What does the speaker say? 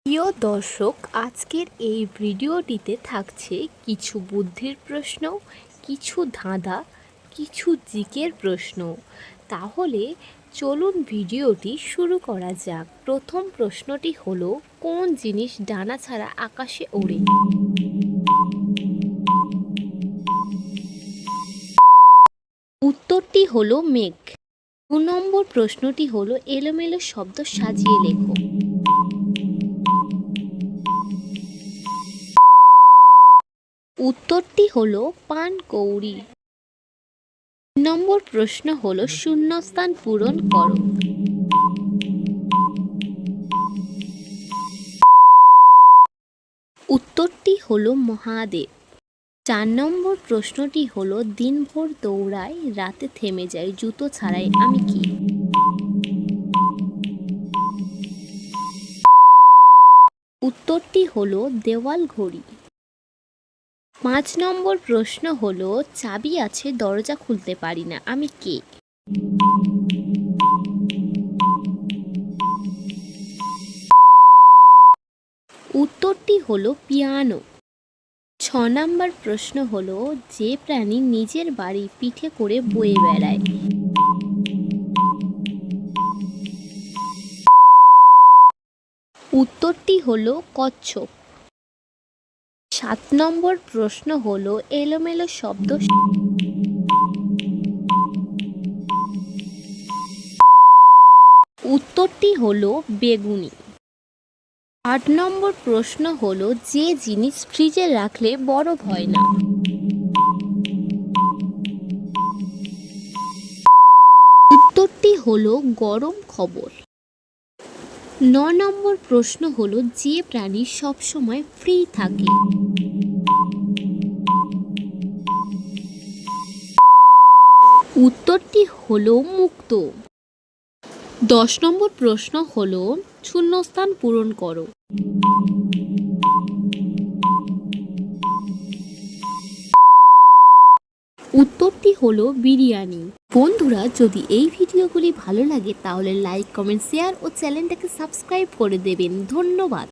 প্রিয় দর্শক, আজকের এই ভিডিওটিতে থাকছে কিছু বুদ্ধির প্রশ্ন, কিছু ধাঁধা, কিছু জিকের প্রশ্ন। তাহলে চলুন ভিডিওটি শুরু করা যাক। প্রথম প্রশ্নটি হলো, কোন জিনিস ডানা ছাড়া আকাশে ওড়ে? উত্তরটি হলো মেঘ। ২ নম্বর প্রশ্নটি হলো, এলোমেলো শব্দ সাজিয়ে লেখো। উত্তরটি হলো পানকৌড়ি। ৩ নম্বর প্রশ্ন হলো, শূন্যস্থান পূরণ করো। উত্তরটি হলো মহাদেব। ৪ নম্বর প্রশ্নটি হলো, দিনভর দৌড়াই, রাতে থেমে যাই, জুতো ছাড়াই, আমি কি? উত্তরটি হলো দেওয়াল ঘড়ি। ৫ নম্বর প্রশ্ন হলো, চাবি আছে, দরজা খুলতে পারি না, আমি কে? উত্তরটি হলো পিয়ানো। ৬ নম্বর প্রশ্ন হলো, যে প্রাণী নিজের বাড়ি পিঠে করে বয়ে বেড়ায়? উত্তরটি হলো কচ্ছপ। ৭ নম্বর প্রশ্ন হলো, এলোমেলো শব্দ। উত্তরটি হলো বেগুনি। ৮ নম্বর প্রশ্ন হলো, যে জিনিস ফ্রিজে রাখলে বরফ হয় না? উত্তরটি হলো গরম খবর। ৯ নম্বর প্রশ্ন হলো, যে প্রাণী সবসময় ফ্রি থাকে? উত্তরটি হলো মুক্ত। ১০ নম্বর প্রশ্ন হলো, শূন্যস্থান পূরণ করো। উত্তরটি হলো বিরিয়ানি। বন্ধুরা, যদি এই ভিডিওগুলি ভালো লাগে তাহলে লাইক, কমেন্ট, শেয়ার ও চ্যানেলটাকে সাবস্ক্রাইব করে দেবেন। ধন্যবাদ।